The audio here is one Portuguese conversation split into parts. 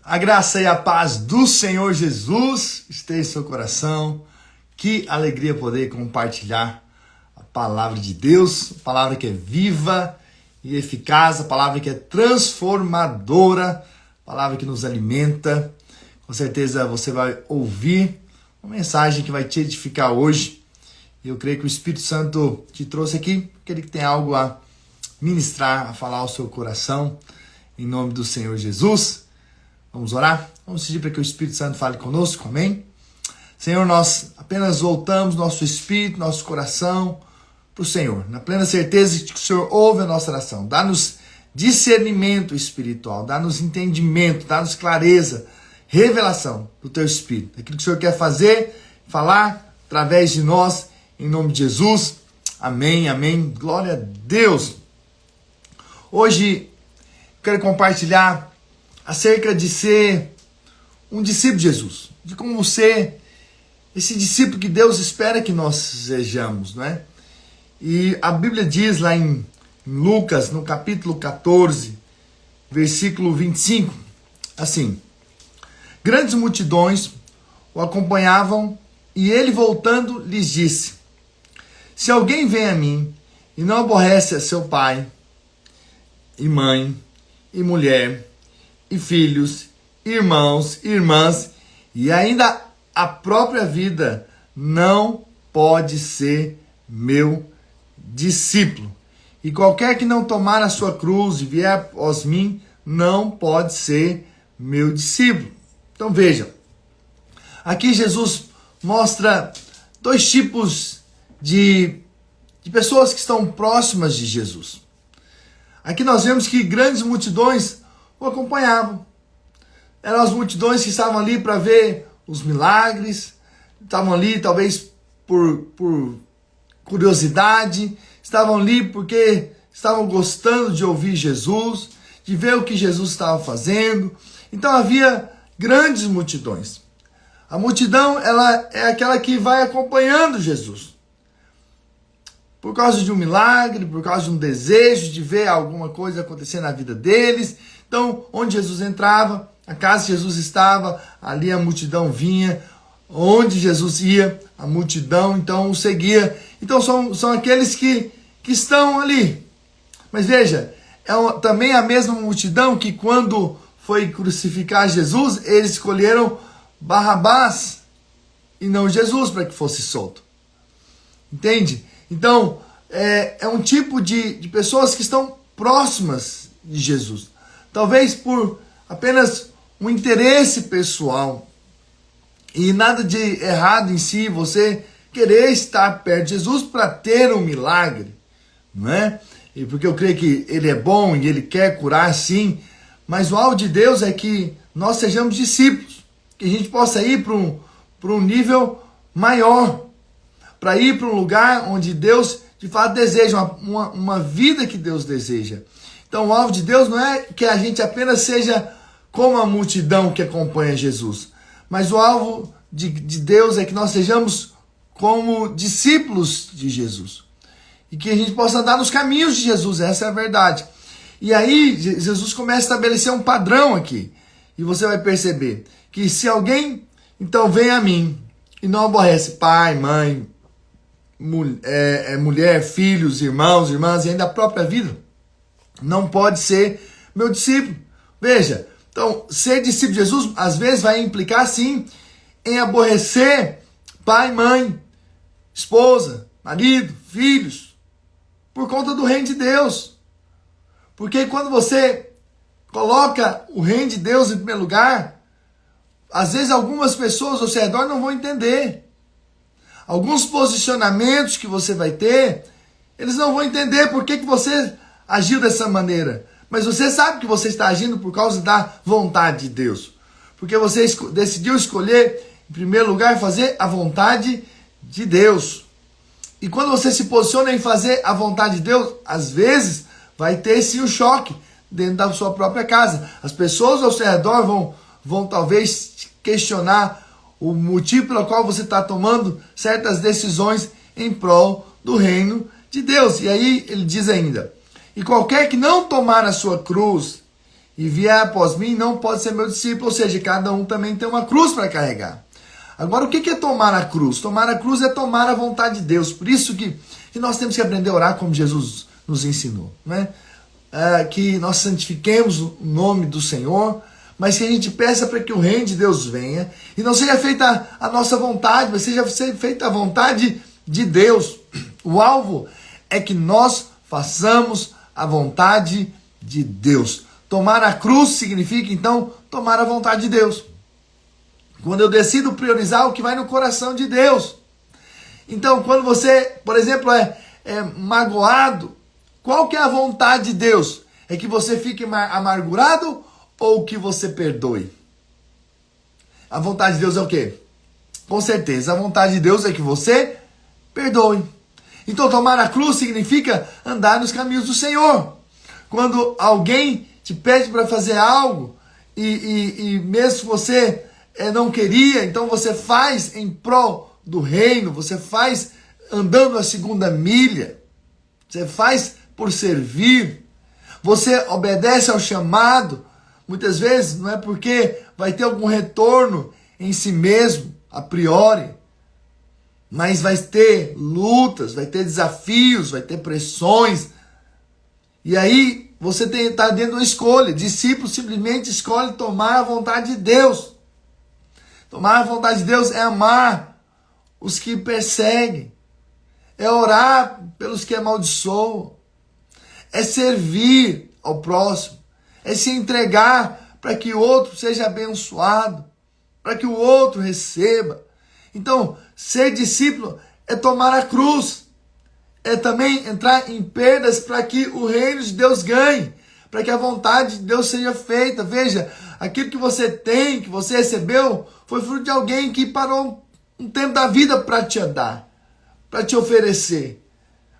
A graça e a paz do Senhor Jesus esteja em seu coração. Que alegria poder compartilhar a palavra de Deus, a palavra que é viva e eficaz, a palavra que é transformadora, a palavra que nos alimenta. Com certeza você vai ouvir uma mensagem que vai te edificar hoje. E eu creio que o Espírito Santo te trouxe aqui, porque ele tem algo a ministrar, a falar ao seu coração, em nome do Senhor Jesus. Vamos orar? Vamos pedir para que o Espírito Santo fale conosco, amém? Senhor, nós apenas voltamos nosso espírito, nosso coração para o Senhor, na plena certeza de que o Senhor ouve a nossa oração. Dá-nos discernimento espiritual, dá-nos entendimento, dá-nos clareza, revelação do Teu Espírito. Aquilo que o Senhor quer fazer, falar através de nós, em nome de Jesus. Amém, amém. Glória a Deus. Hoje, quero compartilhar acerca de ser um discípulo de Jesus, de como ser esse discípulo que Deus espera que nós sejamos, não é? E a Bíblia diz lá em Lucas, no capítulo 14, versículo 25, assim: grandes multidões o acompanhavam e ele, voltando, lhes disse: se alguém vem a mim e não aborrece a seu pai e mãe e mulher e filhos, irmãos, irmãs, e ainda a própria vida, não pode ser meu discípulo. E qualquer que não tomar a sua cruz e vier após mim, não pode ser meu discípulo. Então vejam, aqui Jesus mostra dois tipos de pessoas que estão próximas de Jesus. Aqui nós vemos que grandes multidões o acompanhavam. Eram as multidões que estavam ali para ver os milagres, estavam ali talvez por curiosidade, estavam ali porque estavam gostando de ouvir Jesus, de ver o que Jesus estava fazendo. Então havia grandes multidões. A multidão, ela é aquela que vai acompanhando Jesus, por causa de um milagre, por causa de um desejo de ver alguma coisa acontecer na vida deles. Então, onde Jesus entrava, a casa que Jesus estava, ali a multidão vinha. Onde Jesus ia, a multidão então o seguia. Então são aqueles que estão ali. Mas veja, também a mesma multidão que quando foi crucificar Jesus, eles escolheram Barrabás e não Jesus para que fosse solto. Entende? Então, é um tipo de pessoas que estão próximas de Jesus. Talvez por apenas um interesse pessoal. E nada de errado em si você querer estar perto de Jesus para ter um milagre, não é? E porque eu creio que Ele é bom e Ele quer curar, sim. Mas o alvo de Deus é que nós sejamos discípulos. Que a gente possa ir para um nível maior. Para ir para um lugar onde Deus, de fato, deseja. Uma vida que Deus deseja. Então o alvo de Deus não é que a gente apenas seja como a multidão que acompanha Jesus. Mas o alvo de Deus é que nós sejamos como discípulos de Jesus. E que a gente possa andar nos caminhos de Jesus, essa é a verdade. E aí Jesus começa a estabelecer um padrão aqui. E você vai perceber que se alguém então vem a mim e não aborrece pai, mãe, mulher, filhos, irmãos, irmãs e ainda a própria vida, não pode ser meu discípulo. Veja, então ser discípulo de Jesus às vezes vai implicar sim em aborrecer pai, mãe, esposa, marido, filhos, por conta do reino de Deus. Porque quando você coloca o reino de Deus em primeiro lugar, às vezes algumas pessoas ao seu redor não vão entender. Alguns posicionamentos que você vai ter, eles não vão entender por que você agiu dessa maneira. Mas você sabe que você está agindo por causa da vontade de Deus. Porque você decidiu escolher, em primeiro lugar, fazer a vontade de Deus. E quando você se posiciona em fazer a vontade de Deus, às vezes vai ter sim um choque dentro da sua própria casa. As pessoas ao seu redor vão talvez questionar o motivo pelo qual você está tomando certas decisões em prol do reino de Deus. E aí ele diz ainda: e qualquer que não tomar a sua cruz e vier após mim, não pode ser meu discípulo. Ou seja, cada um também tem uma cruz para carregar. Agora, o que é tomar a cruz? Tomar a cruz é tomar a vontade de Deus. Por isso que nós temos que aprender a orar como Jesus nos ensinou, né? Que nós santifiquemos o nome do Senhor, mas que a gente peça para que o reino de Deus venha e não seja feita a nossa vontade, mas seja feita a vontade de Deus. O alvo é que nós façamos a vontade de Deus. Tomar a cruz significa, então, tomar a vontade de Deus. Quando eu decido priorizar o que vai no coração de Deus. Então, quando você, por exemplo, é magoado, qual que é a vontade de Deus? É que você fique amargurado ou que você perdoe? A vontade de Deus é o quê? Com certeza, a vontade de Deus é que você perdoe. Então, tomar a cruz significa andar nos caminhos do Senhor. Quando alguém te pede para fazer algo e mesmo se você não queria, então você faz em prol do reino, você faz andando a segunda milha, você faz por servir, você obedece ao chamado, muitas vezes não é porque vai ter algum retorno em si mesmo, a priori, mas vai ter lutas, vai ter desafios, vai ter pressões, e aí você está dentro de uma escolha. Discípulo simplesmente escolhe tomar a vontade de Deus. Tomar a vontade de Deus é amar os que perseguem, é orar pelos que amaldiçoam, é servir ao próximo, é se entregar para que o outro seja abençoado, para que o outro receba. Então, ser discípulo é tomar a cruz, é também entrar em perdas para que o reino de Deus ganhe, para que a vontade de Deus seja feita. Veja, aquilo que você tem, que você recebeu, foi fruto de alguém que parou um tempo da vida para te dar, para te oferecer.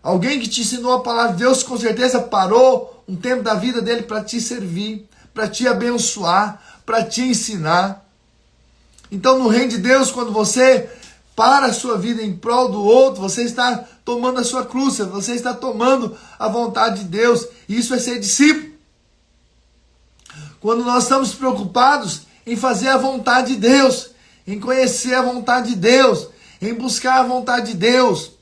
Alguém que te ensinou a palavra de Deus, com certeza parou um tempo da vida dele para te servir, para te abençoar, para te ensinar. Então, no reino de Deus, quando você para a sua vida em prol do outro, você está tomando a sua cruz, você está tomando a vontade de Deus. Isso é ser discípulo. Quando nós estamos preocupados em fazer a vontade de Deus, em conhecer a vontade de Deus, em buscar a vontade de Deus,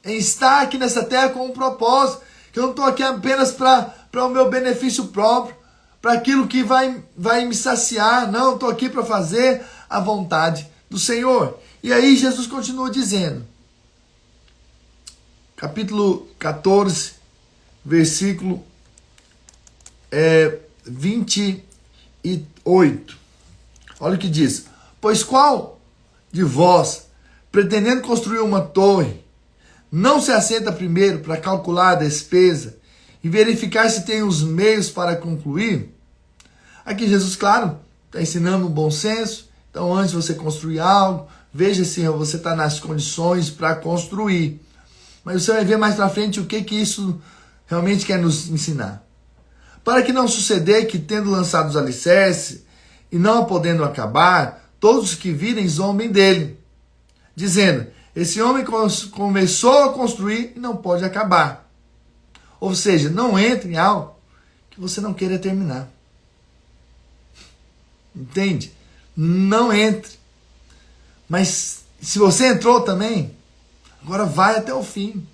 em estar aqui nessa terra com um propósito, que eu não estou aqui apenas para o meu benefício próprio, para aquilo que vai me saciar, não, estou aqui para fazer a vontade do Senhor. E aí Jesus continua dizendo, capítulo 14, versículo 28. Olha o que diz. Pois qual de vós, pretendendo construir uma torre, não se assenta primeiro para calcular a despesa e verificar se tem os meios para concluir? Aqui Jesus, claro, está ensinando um bom senso. Então, antes de você construir algo, veja se você está nas condições para construir. Mas você vai ver mais para frente o que isso realmente quer nos ensinar. Para que não suceder que, tendo lançado os alicerces e não podendo acabar, todos os que virem zombem dele, dizendo, esse homem começou a construir e não pode acabar. Ou seja, não entre em algo que você não queira terminar. Entende? Não entre. Mas se você entrou também, agora vai até o fim.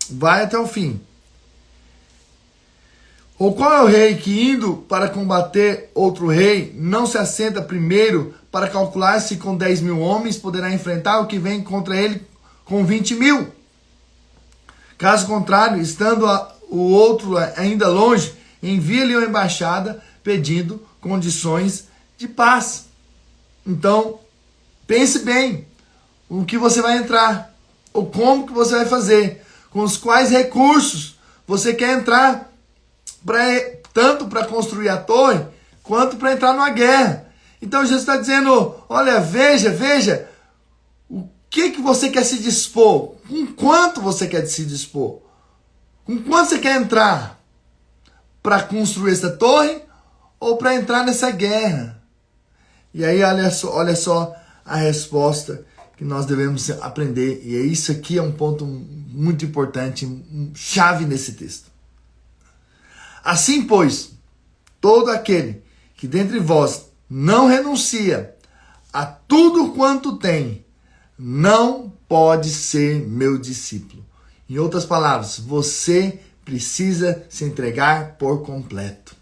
Vai até o fim. Ou qual é o rei que, indo para combater outro rei, não se assenta primeiro para calcular se com 10.000 homens poderá enfrentar o que vem contra ele com 20.000? Caso contrário, estando o outro ainda longe, envia-lhe uma embaixada pedindo condições de paz. Então, pense bem o que você vai entrar, ou como que você vai fazer, com os quais recursos você quer entrar, tanto para construir a torre, quanto para entrar numa guerra. Então Jesus está dizendo, olha, veja, o que você quer se dispor, com quanto você quer se dispor, com quanto você quer entrar para construir essa torre, ou para entrar nessa guerra. E aí olha só a resposta que nós devemos aprender, e isso aqui é um ponto muito importante, chave nesse texto. Assim, pois, todo aquele que dentre vós não renuncia a tudo quanto tem, não pode ser meu discípulo. Em outras palavras, você precisa se entregar por completo.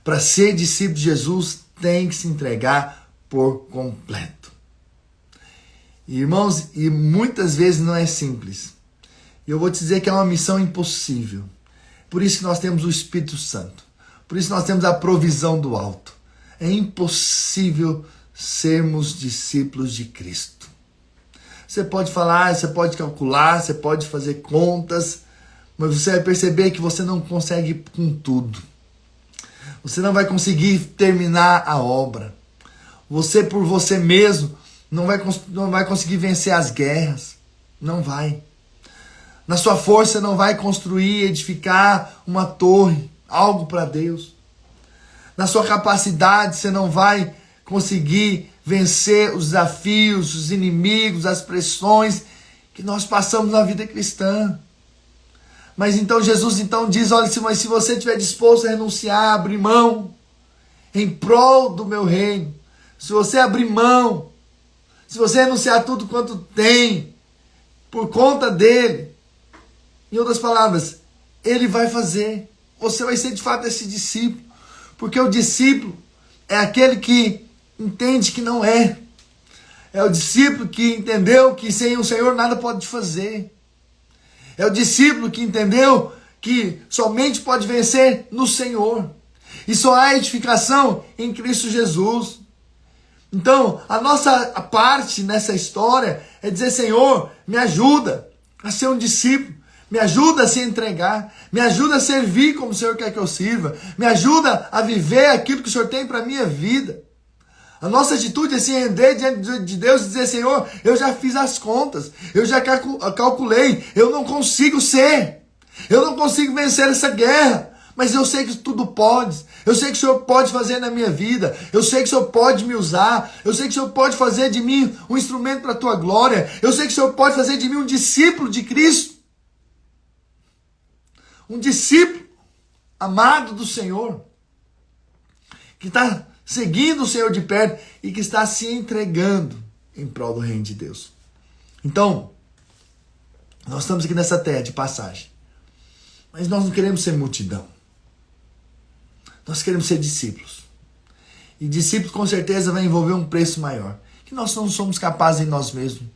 Para ser discípulo de Jesus, tem que se entregar por completo. Irmãos, e muitas vezes não é simples. Eu vou te dizer que é uma missão impossível. Por isso que nós temos o Espírito Santo. Por isso nós temos a provisão do alto. É impossível sermos discípulos de Cristo. Você pode falar, você pode calcular, você pode fazer contas, mas você vai perceber que você não consegue com tudo. Você não vai conseguir terminar a obra. Você por você mesmo não vai conseguir vencer as guerras. Não vai. Na sua força não vai construir, edificar uma torre, algo para Deus. Na sua capacidade você não vai conseguir vencer os desafios, os inimigos, as pressões que nós passamos na vida cristã. Mas então Jesus diz, olha, mas se você estiver disposto a renunciar, abrir mão, em prol do meu reino, se você abrir mão, se você renunciar tudo quanto tem, por conta dele, em outras palavras, ele vai fazer. Você vai ser de fato esse discípulo. Porque o discípulo é aquele que entende que não é. É o discípulo que entendeu que sem o Senhor nada pode fazer. É o discípulo que entendeu que somente pode vencer no Senhor. E só há edificação em Cristo Jesus. Então, a nossa parte nessa história é dizer, Senhor, me ajuda a ser um discípulo. Me ajuda a se entregar, me ajuda a servir como o Senhor quer que eu sirva, me ajuda a viver aquilo que o Senhor tem para a minha vida. A nossa atitude é se render diante de Deus e dizer, Senhor, eu já fiz as contas, eu já calculei, eu não consigo ser, eu não consigo vencer essa guerra, mas eu sei que tudo pode, eu sei que o Senhor pode fazer na minha vida, eu sei que o Senhor pode me usar, eu sei que o Senhor pode fazer de mim um instrumento para a tua glória, eu sei que o Senhor pode fazer de mim um discípulo de Cristo. Um discípulo amado do Senhor, que está seguindo o Senhor de perto e que está se entregando em prol do reino de Deus. Então, nós estamos aqui nessa terra de passagem, mas nós não queremos ser multidão. Nós queremos ser discípulos. E discípulos com certeza vai envolver um preço maior, que nós não somos capazes em nós mesmos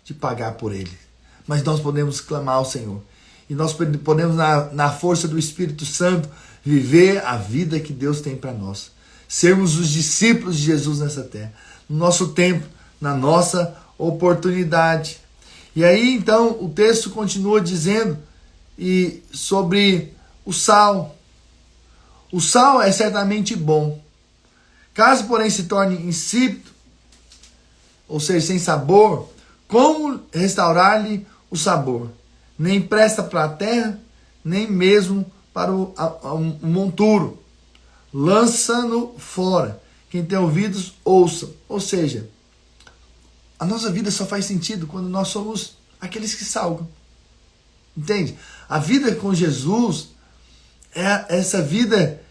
de pagar por ele. Mas nós podemos clamar ao Senhor. E nós podemos, na força do Espírito Santo, viver a vida que Deus tem para nós. Sermos os discípulos de Jesus nessa terra. No nosso tempo, na nossa oportunidade. E aí, então, o texto continua dizendo sobre o sal. O sal é certamente bom. Caso, porém, se torne insípido, ou seja, sem sabor, como restaurar-lhe o sabor? Nem presta para a terra, nem mesmo para o monturo. Lança-no fora. Quem tem ouvidos, ouça. Ou seja, a nossa vida só faz sentido quando nós somos aqueles que salgam. Entende? A vida com Jesus, essa vida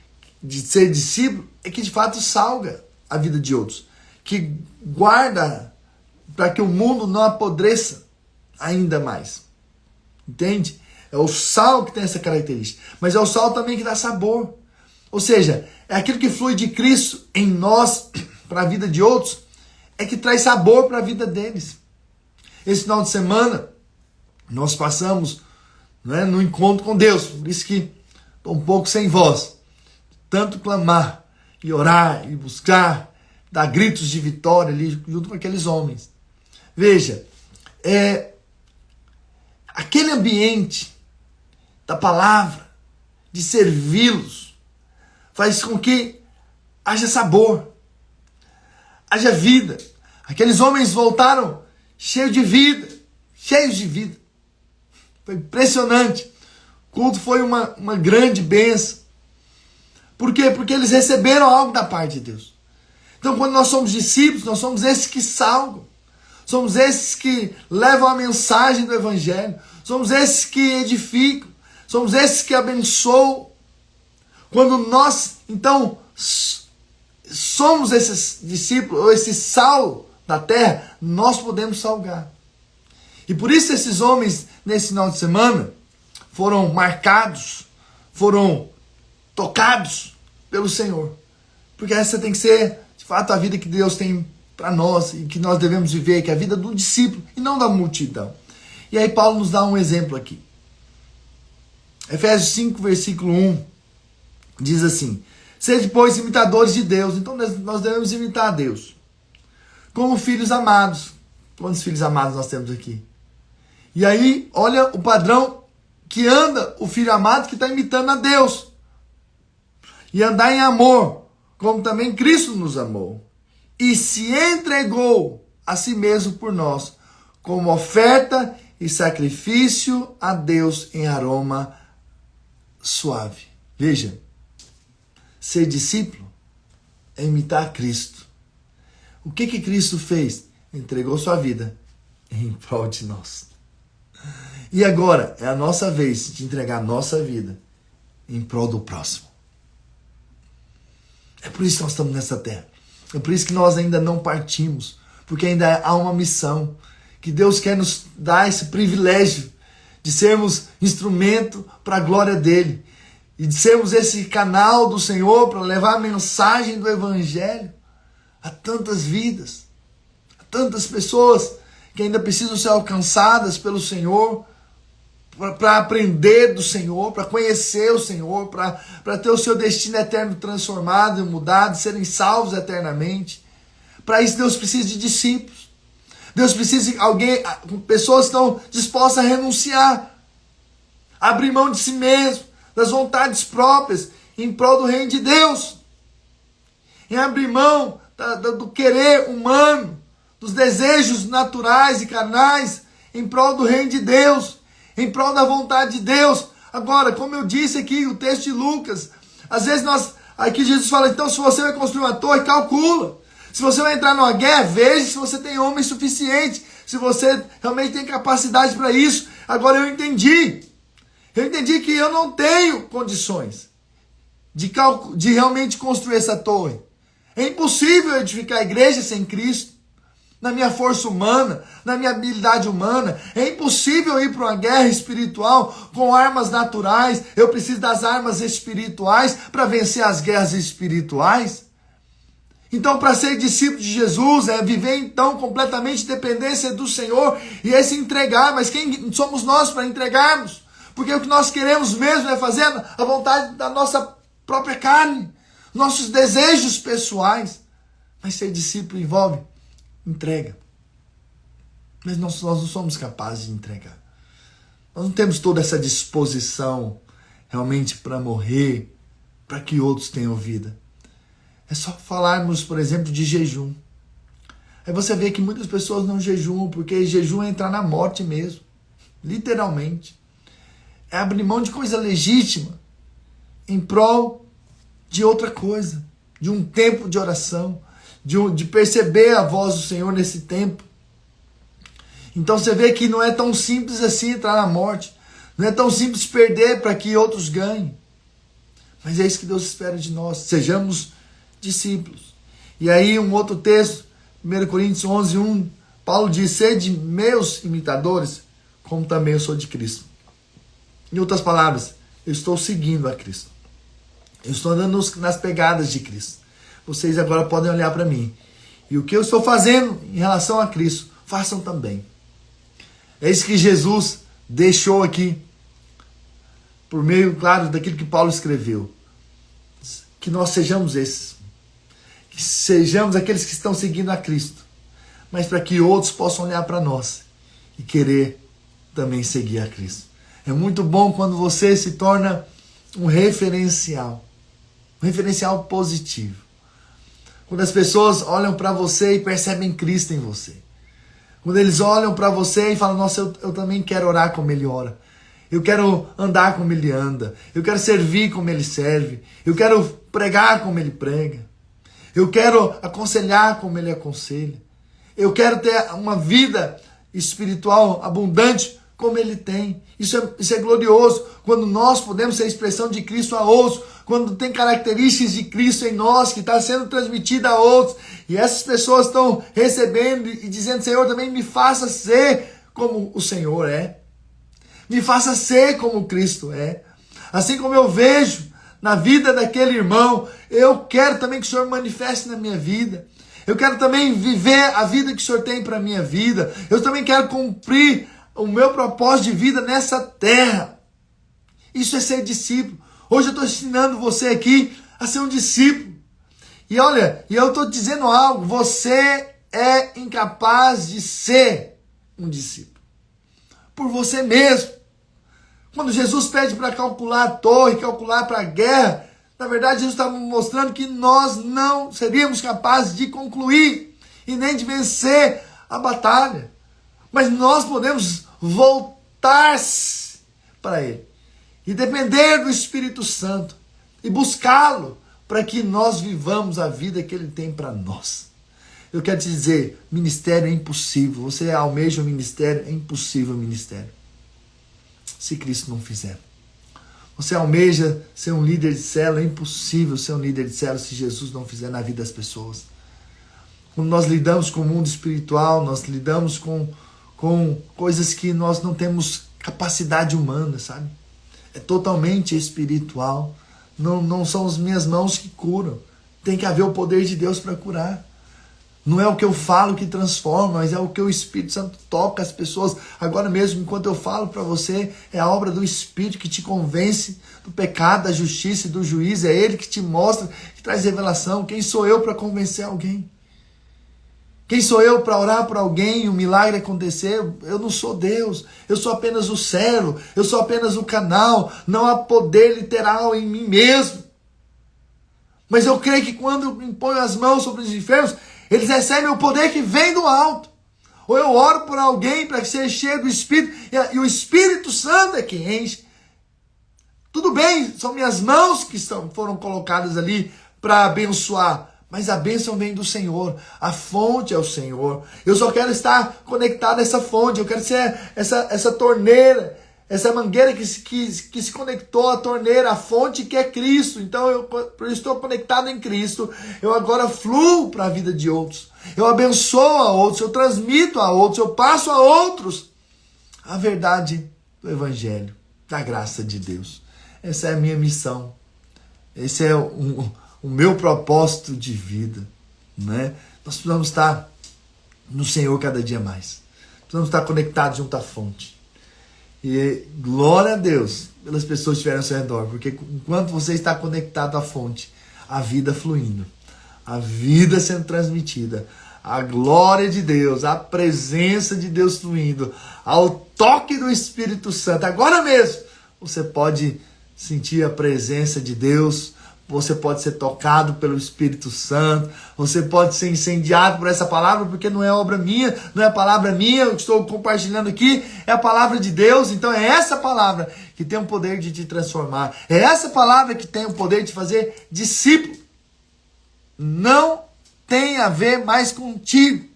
de ser discípulo, é que de fato salga a vida de outros. Que guarda para que o mundo não apodreça ainda mais. Entende? É o sal que tem essa característica. Mas é o sal também que dá sabor. Ou seja, é aquilo que flui de Cristo em nós para a vida de outros, é que traz sabor para a vida deles. Esse final de semana, nós passamos no encontro com Deus. Por isso que estou um pouco sem voz. Tanto clamar e orar e buscar, dar gritos de vitória ali junto com aqueles homens. Veja, aquele ambiente da palavra, de servi-los, faz com que haja sabor, haja vida. Aqueles homens voltaram cheios de vida. Foi impressionante. O culto foi uma grande bênção. Por quê? Porque eles receberam algo da parte de Deus. Então, quando nós somos discípulos, nós somos esses que salgam. Somos esses que levam a mensagem do Evangelho. Somos esses que edificam. Somos esses que abençoam. Quando nós, então, somos esses discípulos, ou esse sal da terra, nós podemos salgar. E por isso esses homens, nesse final de semana, foram marcados, foram tocados pelo Senhor. Porque essa tem que ser, de fato, a vida que Deus tem para nós e que nós devemos viver, que é a vida do discípulo e não da multidão. E aí Paulo nos dá um exemplo aqui. Efésios 5, versículo 1, diz assim: sede, pois, imitadores de Deus. Então nós devemos imitar a Deus como filhos amados. Quantos filhos amados nós temos aqui? E aí, olha o padrão que anda o filho amado que está imitando a Deus. E andar em amor, como também Cristo nos amou. E se entregou a si mesmo por nós, como oferta e sacrifício a Deus em aroma suave. Veja, ser discípulo é imitar Cristo. O que Cristo fez? Entregou sua vida em prol de nós. E agora é a nossa vez de entregar a nossa vida em prol do próximo. É por isso que nós estamos nessa terra. É por isso que nós ainda não partimos. Porque ainda há uma missão. Que Deus quer nos dar esse privilégio de sermos instrumento para a glória dele. E de sermos esse canal do Senhor para levar a mensagem do Evangelho a tantas vidas. A tantas pessoas que ainda precisam ser alcançadas pelo Senhor. Para aprender do Senhor, para conhecer o Senhor, para ter o seu destino eterno transformado e mudado, serem salvos eternamente. Para isso Deus precisa de discípulos. Deus precisa de pessoas que estão dispostas a renunciar, abrir mão de si mesmo, das vontades próprias, em prol do reino de Deus. Em abrir mão do querer humano, dos desejos naturais e carnais, em prol do reino de Deus. Em prol da vontade de Deus. Agora, como eu disse aqui, o texto de Lucas, às vezes aqui Jesus fala, então se você vai construir uma torre, calcula. Se você vai entrar numa guerra, veja se você tem homem suficiente, se você realmente tem capacidade para isso. Agora eu entendi que eu não tenho condições de realmente construir essa torre. É impossível edificar a igreja sem Cristo. Na minha força humana, na minha habilidade humana. É impossível ir para uma guerra espiritual com armas naturais. Eu preciso das armas espirituais para vencer as guerras espirituais. Então, para ser discípulo de Jesus, é viver então completamente dependência do Senhor e é se entregar. Mas quem somos nós para entregarmos? Porque o que nós queremos mesmo é fazer a vontade da nossa própria carne, nossos desejos pessoais. Mas ser discípulo envolve entrega. Mas nós não somos capazes de entregar. Nós não temos toda essa disposição realmente para morrer, para que outros tenham vida. É só falarmos, por exemplo, de jejum. Aí você vê que muitas pessoas não jejuam, porque jejum é entrar na morte mesmo. Literalmente. É abrir mão de coisa legítima em prol de outra coisa. De um tempo de oração. De perceber a voz do Senhor nesse tempo. Então você vê que não é tão simples assim entrar na morte. Não é tão simples perder para que outros ganhem. Mas é isso que Deus espera de nós. Sejamos discípulos. E aí um outro texto, 1 Coríntios 11, 1, Paulo diz, sede meus imitadores, como também eu sou de Cristo. Em outras palavras, eu estou seguindo a Cristo. Eu estou andando nas pegadas de Cristo. Vocês agora podem olhar para mim. E o que eu estou fazendo em relação a Cristo, façam também. É isso que Jesus deixou aqui, por meio, claro, daquilo que Paulo escreveu. Que nós sejamos esses. Que sejamos aqueles que estão seguindo a Cristo. Mas para que outros possam olhar para nós e querer também seguir a Cristo. É muito bom quando você se torna um referencial. Um referencial positivo. Quando as pessoas olham para você e percebem Cristo em você. Quando eles olham para você e falam, nossa, eu também quero orar como ele ora. Eu quero andar como ele anda. Eu quero servir como ele serve. Eu quero pregar como ele prega. Eu quero aconselhar como ele aconselha. Eu quero ter uma vida espiritual abundante como Ele tem. Isso é glorioso, quando nós podemos ser a expressão de Cristo a outros, quando tem características de Cristo em nós, que está sendo transmitida a outros, e essas pessoas estão recebendo e dizendo, Senhor, também me faça ser como o Senhor é. Me faça ser como Cristo é. Assim como eu vejo na vida daquele irmão, eu quero também que o Senhor manifeste na minha vida. Eu quero também viver a vida que o Senhor tem para a minha vida. Eu também quero cumprir o meu propósito de vida nessa terra. Isso é ser discípulo. Hoje eu estou ensinando você aqui a ser um discípulo. E olha, eu estou dizendo algo, você é incapaz de ser um discípulo. Por você mesmo. Quando Jesus pede para calcular a torre, calcular para a guerra, na verdade Jesus está mostrando que nós não seríamos capazes de concluir e nem de vencer a batalha. Mas nós podemos voltar para Ele e depender do Espírito Santo e buscá-lo para que nós vivamos a vida que Ele tem para nós. Eu quero te dizer, ministério é impossível. Você almeja o ministério, é impossível o ministério, se Cristo não fizer. Você almeja ser um líder de célula, é impossível ser um líder de célula se Jesus não fizer na vida das pessoas. Quando nós lidamos com o mundo espiritual, nós lidamos com coisas que nós não temos capacidade humana, sabe? É totalmente espiritual. Não são as minhas mãos que curam. Tem que haver o poder de Deus para curar. Não é o que eu falo que transforma, mas é o que o Espírito Santo toca as pessoas. Agora mesmo, enquanto eu falo para você, é a obra do Espírito que te convence do pecado, da justiça e do juízo. É Ele que te mostra, que traz revelação. Quem sou eu para convencer alguém? Quem sou eu para orar por alguém e o milagre acontecer? Eu não sou Deus. Eu sou apenas o servo. Eu sou apenas o canal. Não há poder literal em mim mesmo. Mas eu creio que quando eu imponho as mãos sobre os enfermos, eles recebem o poder que vem do alto. Ou eu oro por alguém para que seja cheio do Espírito, e o Espírito Santo é quem enche. Tudo bem, são minhas mãos que foram colocadas ali para abençoar, mas a bênção vem do Senhor, a fonte é o Senhor. Eu só quero estar conectado a essa fonte, eu quero ser essa torneira, essa mangueira que se conectou à torneira, à fonte que é Cristo. Então eu estou conectado em Cristo, eu agora fluo para a vida de outros, eu abençoo a outros, eu transmito a outros, eu passo a outros a verdade do Evangelho, da graça de Deus. Essa é a minha missão, esse é o meu propósito de vida, né? Nós precisamos estar no Senhor cada dia mais, precisamos estar conectados junto à fonte. E glória a Deus pelas pessoas que estiverem ao seu redor, porque enquanto você está conectado à fonte, a vida fluindo, a vida sendo transmitida, a glória de Deus, a presença de Deus fluindo, ao toque do Espírito Santo, agora mesmo você pode sentir a presença de Deus, você pode ser tocado pelo Espírito Santo, você pode ser incendiado por essa palavra, porque não é obra minha, não é a palavra minha, eu estou compartilhando aqui, é a palavra de Deus. Então é essa palavra que tem o poder de te transformar, é essa palavra que tem o poder de fazer discípulo. Não tem a ver mais contigo,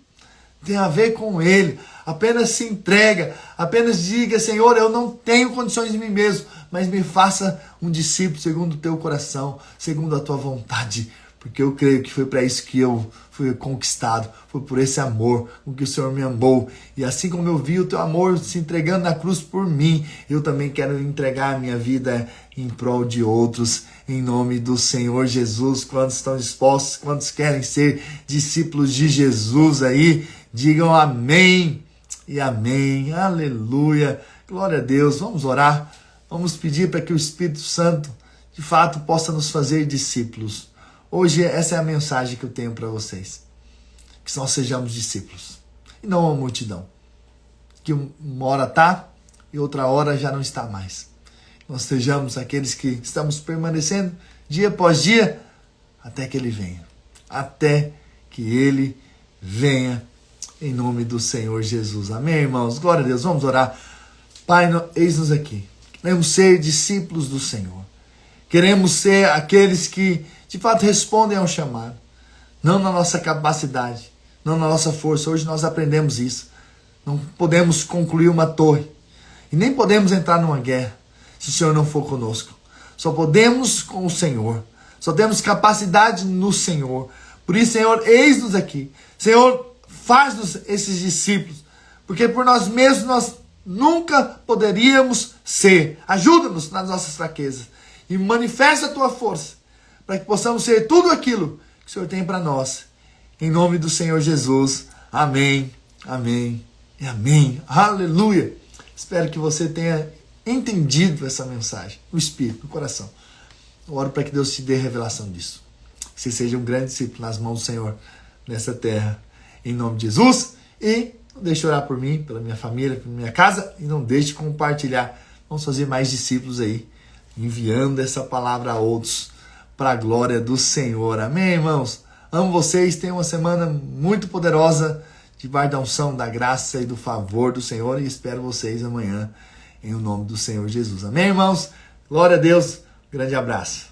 tem a ver com Ele. Apenas se entrega, apenas diga, Senhor, eu não tenho condições de mim mesmo, mas me faça um discípulo segundo o teu coração, segundo a tua vontade, porque eu creio que foi para isso que eu fui conquistado, foi por esse amor com que o Senhor me amou, e assim como eu vi o teu amor se entregando na cruz por mim, eu também quero entregar a minha vida em prol de outros, em nome do Senhor Jesus. Quantos estão dispostos, quantos querem ser discípulos de Jesus aí, digam amém e amém, aleluia, glória a Deus. Vamos orar, vamos pedir para que o Espírito Santo de fato possa nos fazer discípulos. Hoje essa é a mensagem que eu tenho para vocês, que nós sejamos discípulos e não uma multidão, que uma hora está e outra hora já não está mais. Nós sejamos aqueles que estamos permanecendo dia após dia até que Ele venha, até que Ele venha, em nome do Senhor Jesus. Amém, irmãos? Glória a Deus. Vamos orar. Pai, eis-nos aqui. Queremos ser discípulos do Senhor. Queremos ser aqueles que, de fato, respondem ao chamado. Não na nossa capacidade, não na nossa força. Hoje nós aprendemos isso. Não podemos concluir uma torre. E nem podemos entrar numa guerra se o Senhor não for conosco. Só podemos com o Senhor. Só temos capacidade no Senhor. Por isso, Senhor, eis-nos aqui. Senhor, faz-nos esses discípulos. Porque por nós mesmos nós nunca poderíamos ser. Ajuda-nos nas nossas fraquezas. E manifesta a tua força. Para que possamos ser tudo aquilo que o Senhor tem para nós. Em nome do Senhor Jesus. Amém, amém e amém. Aleluia. Espero que você tenha entendido essa mensagem. No Espírito, no coração. Eu oro para que Deus te dê revelação disso. Que você seja um grande discípulo nas mãos do Senhor nessa terra. Em nome de Jesus. E não deixe de orar por mim, pela minha família, pela minha casa. E não deixe de compartilhar. Vamos fazer mais discípulos aí. Enviando essa palavra a outros. Para a glória do Senhor. Amém, irmãos? Amo vocês. Tenham uma semana muito poderosa. Debaixo da unção, da graça e do favor do Senhor. E espero vocês amanhã. Em o nome do Senhor Jesus. Amém, irmãos? Glória a Deus. Grande abraço.